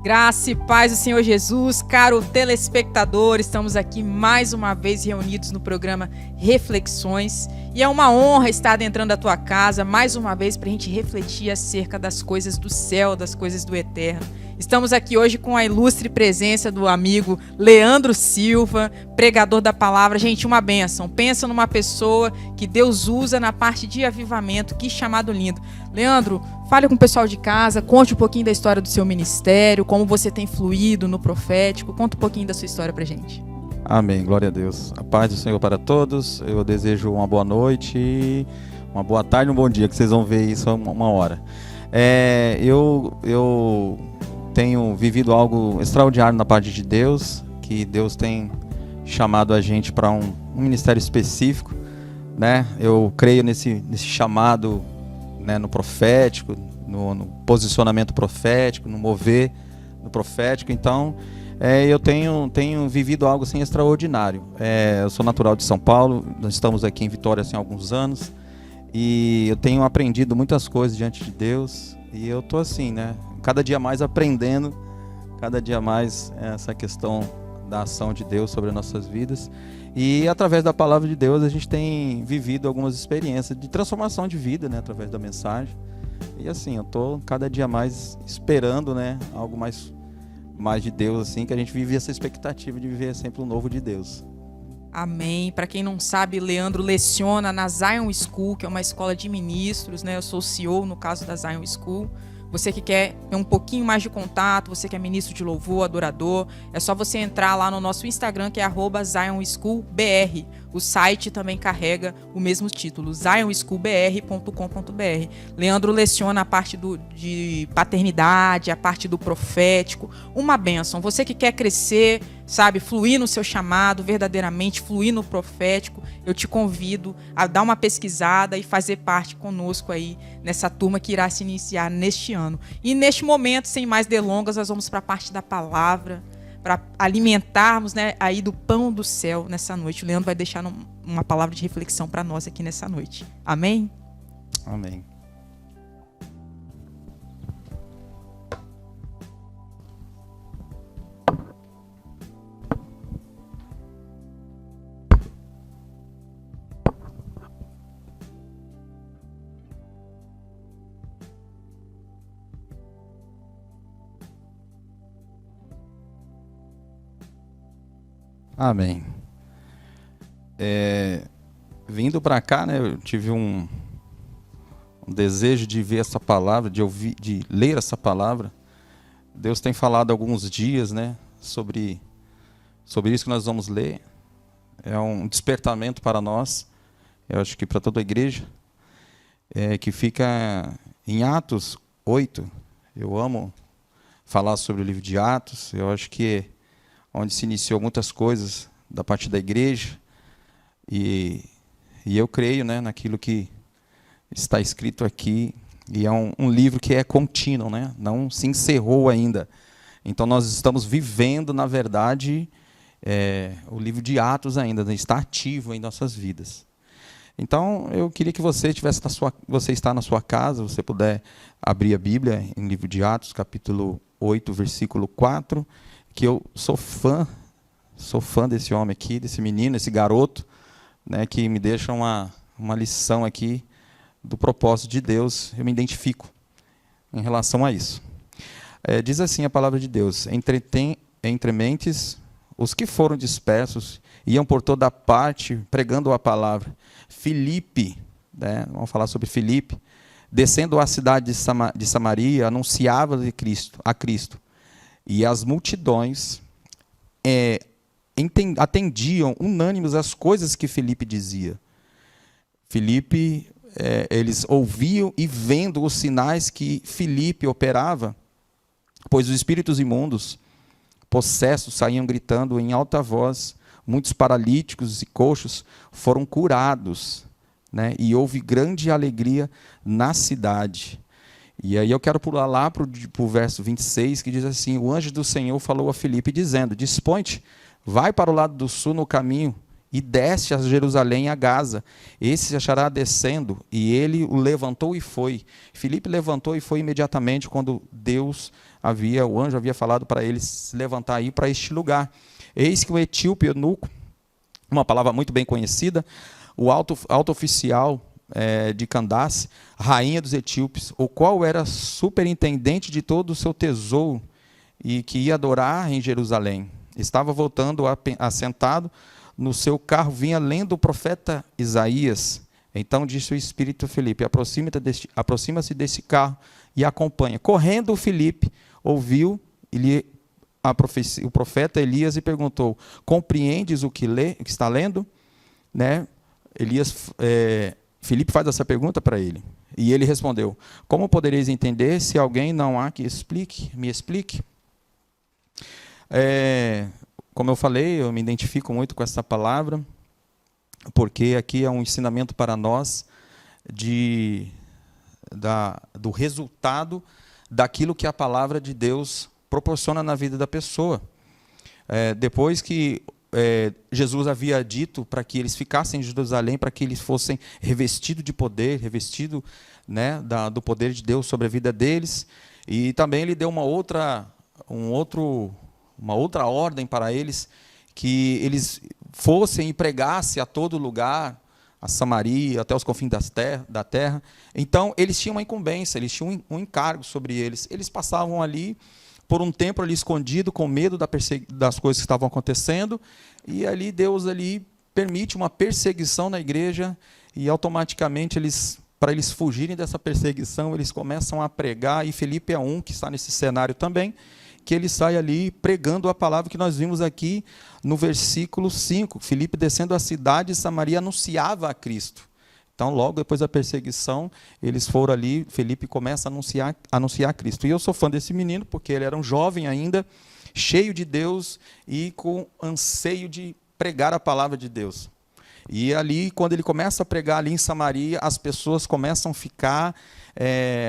Graça e paz do Senhor Jesus, caro telespectador, estamos aqui mais uma vez reunidos no programa Reflexões e é uma honra estar adentrando a tua casa mais uma vez para a gente refletir acerca das coisas do céu, das coisas do eterno. Estamos aqui hoje com a ilustre presença do amigo Leandro Silva, pregador da palavra. Gente, uma bênção. Pensa numa pessoa que Deus usa na parte de avivamento. Que chamado lindo. Leandro, fale com o pessoal de casa, conte um pouquinho da história do seu ministério, como você tem fluído no profético. Conta um pouquinho da sua história pra gente. Amém, glória a Deus. A paz do Senhor para todos. Eu desejo uma boa noite, uma boa tarde, um bom dia, que vocês vão ver isso uma hora. Eu tenho vivido algo extraordinário na parte de Deus, que Deus tem chamado a gente para um ministério específico, né? Eu creio nesse chamado, né, no profético, no posicionamento profético, no mover no profético. Então, eu tenho vivido algo assim extraordinário. Eu sou natural de São Paulo, nós estamos aqui em Vitória assim, há alguns anos, e eu tenho aprendido muitas coisas diante de Deus, e eu estou assim, né? Cada dia mais aprendendo, cada dia mais essa questão da ação de Deus sobre as nossas vidas. E através da palavra de Deus a gente tem vivido algumas experiências de transformação de vida, né, através da mensagem. E assim, eu estou cada dia mais esperando, né, algo mais de Deus, assim, que a gente vive essa expectativa de viver sempre o novo de Deus. Amém. Para quem não sabe, Leandro leciona na Zion School, que é uma escola de ministros, né? Eu sou CEO, no caso da Zion School. Você que quer ter um pouquinho mais de contato, você que é ministro de louvor, adorador, é só você entrar lá no nosso Instagram, que é @ZionSchoolBR. O site também carrega o mesmo título, zionschoolbr.com.br. Leandro leciona a parte de paternidade, a parte do profético, uma bênção. Você que quer crescer, sabe, fluir no seu chamado, verdadeiramente fluir no profético, eu te convido a dar uma pesquisada e fazer parte conosco aí nessa turma que irá se iniciar neste ano. E neste momento, sem mais delongas, nós vamos para a parte da palavra, para alimentarmos, né, aí do pão do céu nessa noite. O Leandro vai deixar uma palavra de reflexão para nós aqui nessa noite. Amém? Amém. Amém. Vindo para cá, né, eu tive um desejo de ver essa palavra, de ler essa palavra. Deus tem falado há alguns dias, né, sobre isso que nós vamos ler. É um despertamento para nós, eu acho que para toda a igreja, que fica em Atos 8. Eu amo falar sobre o livro de Atos, eu acho que onde se iniciou muitas coisas da parte da igreja, e eu creio, né, naquilo que está escrito aqui, e é um livro que é contínuo, né, não se encerrou ainda. Então nós estamos vivendo, na verdade, o livro de Atos ainda, né, está ativo em nossas vidas. Então eu queria que você você está na sua casa, você puder abrir a Bíblia em livro de Atos, capítulo 8, versículo 4, que eu sou fã desse homem aqui, desse menino, esse garoto, né, que me deixa uma lição aqui do propósito de Deus. Eu me identifico em relação a isso. Diz assim a palavra de Deus: entre mentes os que foram dispersos iam por toda parte pregando a palavra. Filipe, né, vamos falar sobre Filipe, descendo à cidade de Samaria, anunciava a Cristo. E as multidões atendiam unânimes às coisas que Filipe dizia. Filipe, eles ouviam e vendo os sinais que Filipe operava, pois os espíritos imundos, possessos, saíam gritando em alta voz, muitos paralíticos e coxos foram curados, né? E houve grande alegria na cidade. E aí eu quero pular lá para o verso 26, que diz assim: o anjo do Senhor falou a Filipe, dizendo: dispõe-te, vai para o lado do sul no caminho, e desce a Jerusalém e a Gaza. Esse se achará descendo. E ele o levantou e foi. Filipe levantou e foi imediatamente quando o anjo havia falado para ele se levantar e ir para este lugar. Eis que o etíope eunuco, uma palavra muito bem conhecida, o alto oficial de Candace, rainha dos etíopes, o qual era superintendente de todo o seu tesouro e que ia adorar em Jerusalém, estava voltando assentado no seu carro, vinha lendo o profeta Isaías. Então disse o Espírito a Filipe: aproxima-se desse carro e acompanha. Correndo Filipe ouviu o profeta Elias e perguntou: compreendes o que está lendo? Né? Filipe faz essa pergunta para ele. E ele respondeu: como podereis entender se alguém não há que me explique? Como eu falei, eu me identifico muito com essa palavra, porque aqui é um ensinamento para nós do resultado daquilo que a palavra de Deus proporciona na vida da pessoa. Depois que Jesus havia dito para que eles ficassem em Jerusalém, para que eles fossem revestidos de poder, revestidos, né, do poder de Deus sobre a vida deles, e também ele deu uma outra ordem para eles, que eles fossem e pregassem a todo lugar, a Samaria, até os confins da terra. Então, eles tinham uma incumbência, eles tinham um encargo sobre eles. Eles passavam ali, por um tempo ali escondido, com medo das coisas que estavam acontecendo, e ali Deus permite uma perseguição na igreja, e automaticamente para eles fugirem dessa perseguição, eles começam a pregar, e Filipe é um que está nesse cenário também, que ele sai ali pregando a palavra que nós vimos aqui no versículo 5. Filipe, descendo a cidade de Samaria, anunciava a Cristo. Então, logo depois da perseguição, eles foram ali, Filipe começa a anunciar a Cristo. E eu sou fã desse menino, porque ele era um jovem ainda, cheio de Deus e com anseio de pregar a palavra de Deus. E ali, quando ele começa a pregar ali em Samaria, as pessoas começam a ficar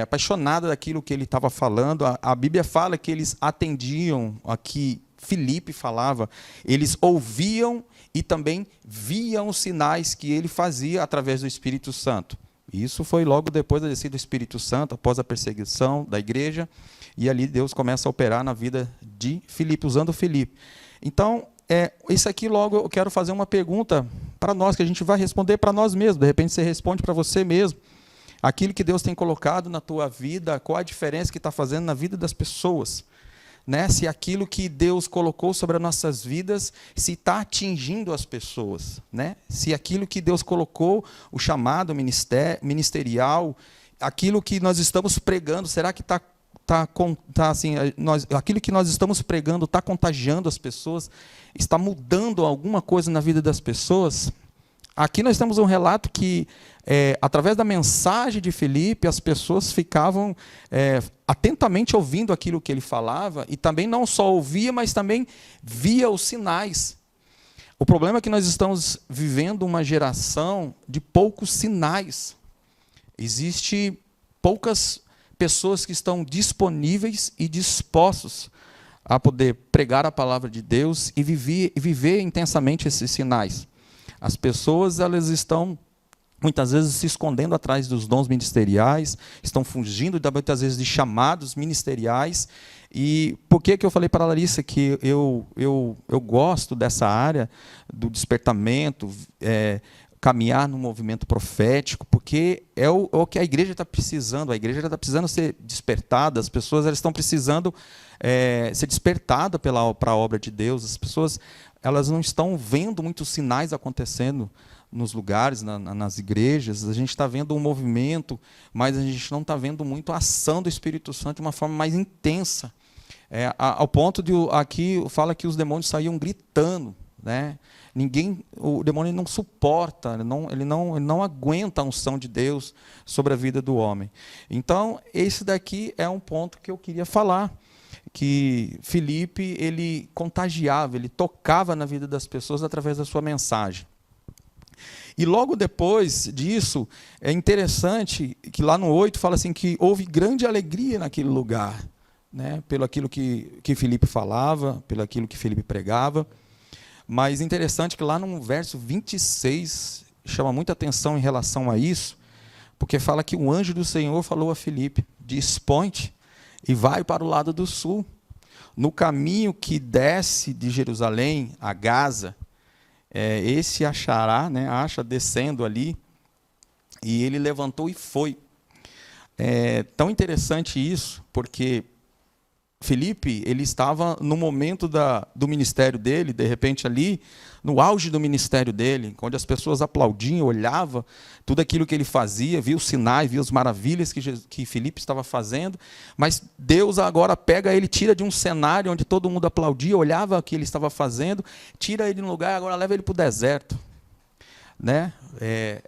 apaixonadas daquilo que ele estava falando. A Bíblia fala que eles atendiam a que Filipe falava, eles ouviam e também viam os sinais que ele fazia através do Espírito Santo. Isso foi logo depois da descida do Espírito Santo, após a perseguição da igreja, e ali Deus começa a operar na vida de Filipe, usando Filipe. Então, isso aqui logo eu quero fazer uma pergunta para nós, que a gente vai responder para nós mesmos. De repente você responde para você mesmo. Aquilo que Deus tem colocado na tua vida, qual a diferença que está fazendo na vida das pessoas? Né? Se aquilo que Deus colocou sobre as nossas vidas, se está atingindo as pessoas. Né? Se aquilo que Deus colocou, o chamado ministerial, aquilo que nós estamos pregando, será que aquilo que nós estamos pregando está contagiando as pessoas? Está mudando alguma coisa na vida das pessoas? Aqui nós temos um relato que, através da mensagem de Filipe, as pessoas ficavam atentamente ouvindo aquilo que ele falava, e também não só ouvia, mas também via os sinais. O problema é que nós estamos vivendo uma geração de poucos sinais. Existem poucas pessoas que estão disponíveis e dispostos a poder pregar a palavra de Deus e viver intensamente esses sinais. As pessoas, elas estão muitas vezes se escondendo atrás dos dons ministeriais, estão fugindo muitas vezes de chamados ministeriais. E por que eu falei para a Larissa que eu gosto dessa área do despertamento, caminhar no movimento profético? Porque é o que a igreja está precisando. A igreja está precisando ser despertada, as pessoas elas estão precisando ser despertadas para a obra de Deus. As pessoas elas não estão vendo muitos sinais acontecendo nos lugares, nas igrejas. A gente está vendo um movimento, mas a gente não está vendo muito a ação do Espírito Santo de uma forma mais intensa. Ao ponto de, aqui fala que os demônios saíam gritando, né? O demônio não suporta, ele não aguenta a unção de Deus sobre a vida do homem. Então, esse daqui é um ponto que eu queria falar, que Filipe, ele contagiava, ele tocava na vida das pessoas através da sua mensagem. E logo depois disso, é interessante que lá no 8 fala assim que houve grande alegria naquele lugar, né? Pelo aquilo que Filipe falava, pelo aquilo que Filipe pregava. Mas interessante que lá no verso 26, chama muita atenção em relação a isso, porque fala que o anjo do Senhor falou a Filipe: dispõe-te e vai para o lado do sul. No caminho que desce de Jerusalém a Gaza, esse achará, né, acha descendo ali, e ele levantou e foi. É tão interessante isso, porque Filipe, ele estava no momento do ministério dele, de repente ali, no auge do ministério dele, onde as pessoas aplaudiam, olhavam tudo aquilo que ele fazia, via os sinais, via as maravilhas que Filipe estava fazendo, mas Deus agora pega ele, tira de um cenário onde todo mundo aplaudia, olhava o que ele estava fazendo, tira ele no lugar e agora leva ele para o deserto. Né?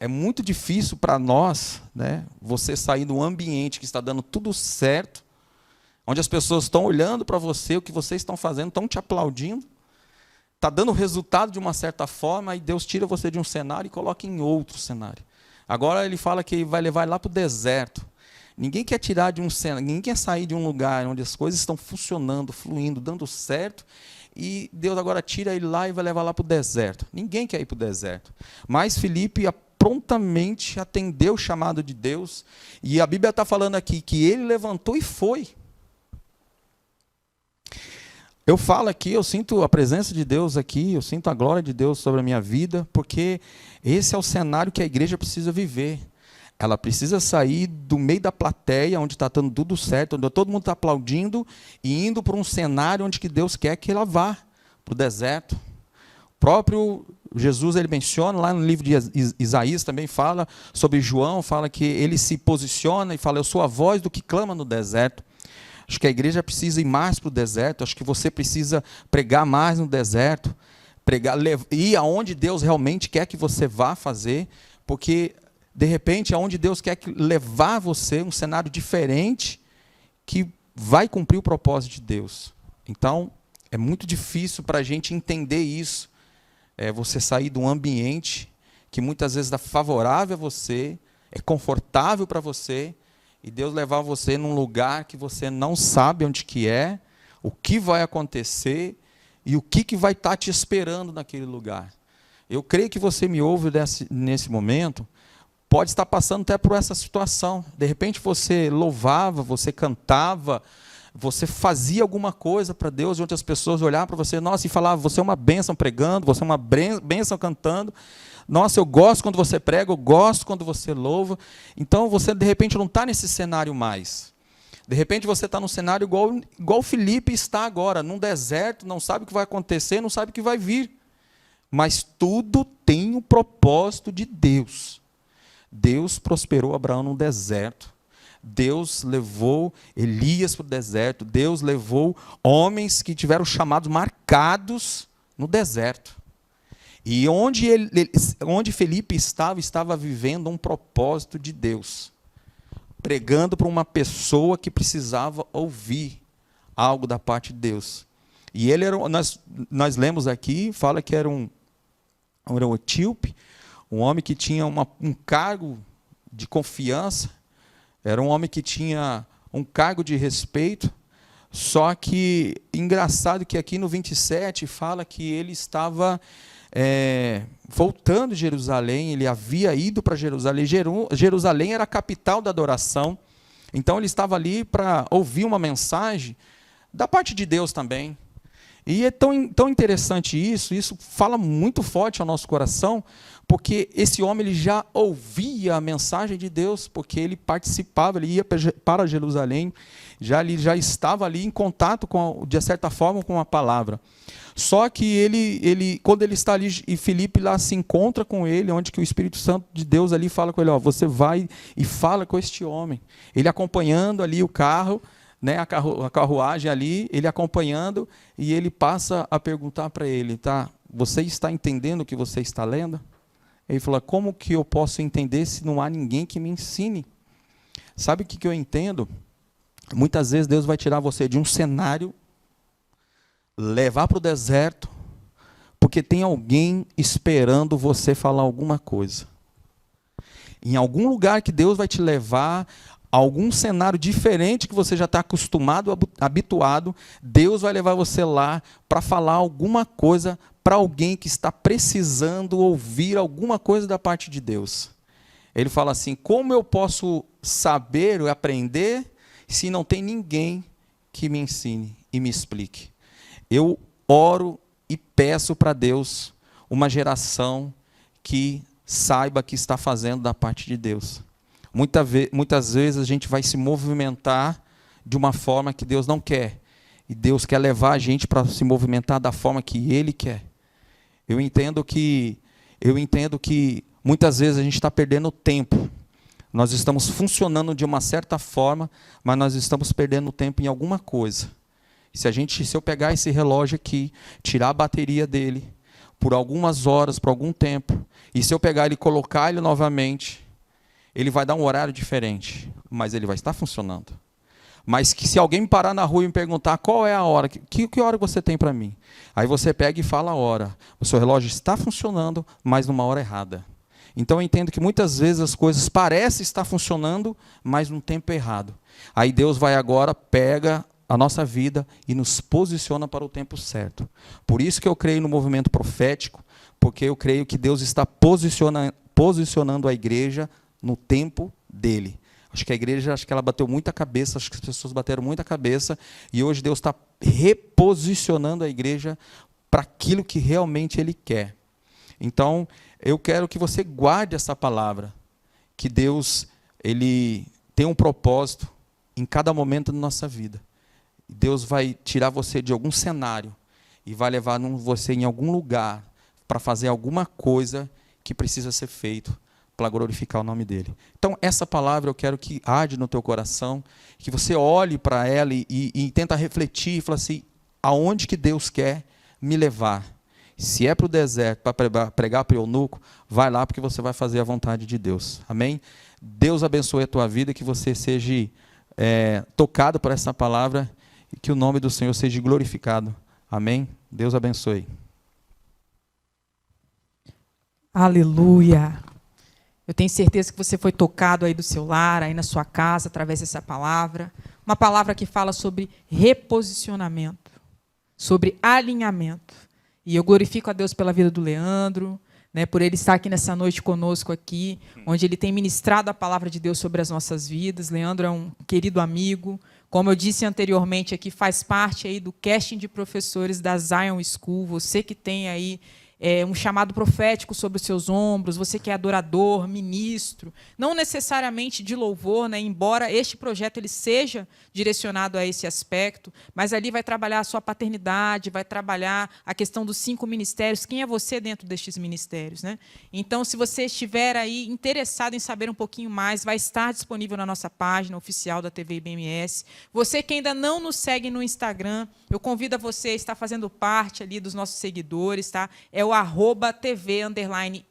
É muito difícil para nós, né, você sair de um ambiente que está dando tudo certo, onde as pessoas estão olhando para você, o que vocês estão fazendo, estão te aplaudindo, está dando resultado de uma certa forma, e Deus tira você de um cenário e coloca em outro cenário. Agora ele fala que vai levar lá para o deserto. Ninguém quer tirar de um cenário, ninguém quer sair de um lugar onde as coisas estão funcionando, fluindo, dando certo, e Deus agora tira ele lá e vai levar lá para o deserto. Ninguém quer ir para o deserto. Mas Filipe prontamente atendeu o chamado de Deus, e a Bíblia está falando aqui que ele levantou e foi. Eu falo aqui, eu sinto a presença de Deus aqui, eu sinto a glória de Deus sobre a minha vida, porque esse é o cenário que a igreja precisa viver. Ela precisa sair do meio da plateia, onde está dando tudo certo, onde todo mundo está aplaudindo, e indo para um cenário onde que Deus quer que ela vá, para o deserto. O próprio Jesus, ele menciona, lá no livro de Isaías também fala sobre João, fala que ele se posiciona e fala: eu sou a voz do que clama no deserto. Acho que a igreja precisa ir mais para o deserto, acho que você precisa pregar mais no deserto, ir aonde Deus realmente quer que você vá fazer, porque, de repente, aonde Deus quer levar você, um cenário diferente, que vai cumprir o propósito de Deus. Então, é muito difícil para a gente entender isso, você sair de um ambiente que muitas vezes é favorável a você, é confortável para você, e Deus levar você num lugar que você não sabe onde que é, o que vai acontecer e o que vai estar te esperando naquele lugar. Eu creio que você me ouve nesse momento, pode estar passando até por essa situação. De repente você louvava, você cantava, você fazia alguma coisa para Deus, e outras pessoas olhavam para você, nossa, e falavam: você é uma bênção pregando, você é uma bênção cantando. Nossa, eu gosto quando você prega, eu gosto quando você louva. Então você, de repente, não está nesse cenário mais. De repente você está num cenário igual Filipe está agora, num deserto, não sabe o que vai acontecer, não sabe o que vai vir. Mas tudo tem um propósito de Deus. Deus prosperou Abraão no deserto. Deus levou Elias para o deserto. Deus levou homens que tiveram chamados marcados no deserto. E onde Filipe estava vivendo um propósito de Deus, pregando para uma pessoa que precisava ouvir algo da parte de Deus. E ele nós lemos aqui, fala que era um etíope, um homem que tinha um cargo de confiança, era um homem que tinha um cargo de respeito. Só que, engraçado que aqui no 27 fala que ele estava voltando de Jerusalém, ele havia ido para Jerusalém. Jerusalém era a capital da adoração, então ele estava ali para ouvir uma mensagem da parte de Deus também. E é tão interessante isso fala muito forte ao nosso coração, porque esse homem ele já ouvia a mensagem de Deus, porque ele participava, ele ia para Jerusalém, ele já estava ali em contato, de certa forma, com a palavra. Só que quando ele está ali, e Filipe lá se encontra com ele, onde que o Espírito Santo de Deus ali fala com ele: você vai e fala com este homem. Ele acompanhando ali o carro, né, a carruagem ali, ele acompanhando, e ele passa a perguntar para ele: você está entendendo o que você está lendo? Ele fala: como que eu posso entender se não há ninguém que me ensine? Sabe o que eu entendo? Muitas vezes Deus vai tirar você de um cenário, levar para o deserto, porque tem alguém esperando você falar alguma coisa. Em algum lugar que Deus vai te levar, algum cenário diferente que você já está acostumado, habituado, Deus vai levar você lá para falar alguma coisa para alguém que está precisando ouvir alguma coisa da parte de Deus. Ele fala assim: como eu posso saber ou aprender se não tem ninguém que me ensine e me explique? Eu oro e peço para Deus uma geração que saiba que está fazendo da parte de Deus. Muitas vezes a gente vai se movimentar de uma forma que Deus não quer. E Deus quer levar a gente para se movimentar da forma que Ele quer. Eu entendo que muitas vezes a gente está perdendo tempo. Nós estamos funcionando de uma certa forma, mas nós estamos perdendo tempo em alguma coisa. Se eu pegar esse relógio aqui, tirar a bateria dele por algumas horas, por algum tempo, e se eu pegar ele e colocar ele novamente, ele vai dar um horário diferente, mas ele vai estar funcionando. Mas que se alguém me parar na rua e me perguntar qual é a hora, que hora você tem para mim? Aí você pega e fala a hora. O seu relógio está funcionando, mas numa hora errada. Então eu entendo que muitas vezes as coisas parecem estar funcionando, mas num tempo errado. Aí Deus vai agora, pega a nossa vida e nos posiciona para o tempo certo. Por isso que eu creio no movimento profético, porque eu creio que Deus está posicionando a igreja no tempo dele. Acho que a igreja, ela bateu muita cabeça, acho que as pessoas bateram muita cabeça, e hoje Deus está reposicionando a igreja para aquilo que realmente Ele quer. Então, eu quero que você guarde essa palavra, que Deus, Ele tem um propósito em cada momento da nossa vida. Deus vai tirar você de algum cenário e vai levar você em algum lugar para fazer alguma coisa que precisa ser feito para glorificar o nome dele. Então, essa palavra eu quero que arde no teu coração, que você olhe para ela e tenta refletir e falar assim: aonde que Deus quer me levar? Se é para o deserto, para pregar para o eunuco, vai lá, porque você vai fazer a vontade de Deus. Amém? Deus abençoe a tua vida, que você seja tocado por essa palavra e que o nome do Senhor seja glorificado. Amém? Deus abençoe. Aleluia! Eu tenho certeza que você foi tocado aí do seu lar, aí na sua casa, através dessa palavra. Uma palavra que fala sobre reposicionamento, sobre alinhamento. E eu glorifico a Deus pela vida do Leandro, né, por ele estar aqui nessa noite conosco aqui, onde ele tem ministrado a palavra de Deus sobre as nossas vidas. Leandro é um querido amigo. Como eu disse anteriormente aqui, faz parte aí do casting de professores da Zion School. Você que tem aí um chamado profético sobre os seus ombros, você que é adorador, ministro, não necessariamente de louvor, né, embora este projeto ele seja direcionado a esse aspecto, mas ali vai trabalhar a sua paternidade, vai trabalhar a questão dos 5 ministérios, quem é você dentro destes ministérios, né? Então, se você estiver aí interessado em saber um pouquinho mais, vai estar disponível na nossa página oficial da TV IBMS. Você que ainda não nos segue no Instagram, eu convido a você a estar fazendo parte ali dos nossos seguidores, tá? É o @TV_IBMS,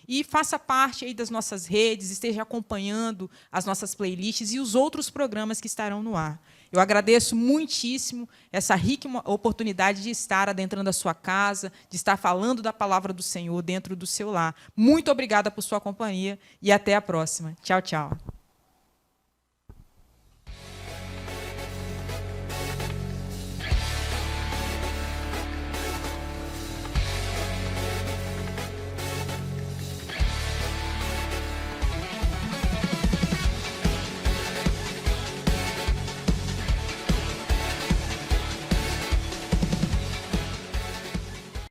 e faça parte aí das nossas redes, esteja acompanhando as nossas playlists e os outros programas que estarão no ar. Eu agradeço muitíssimo essa rica oportunidade de estar adentrando a sua casa, de estar falando da palavra do Senhor dentro do seu lar. Muito obrigada por sua companhia e até a próxima. Tchau, tchau.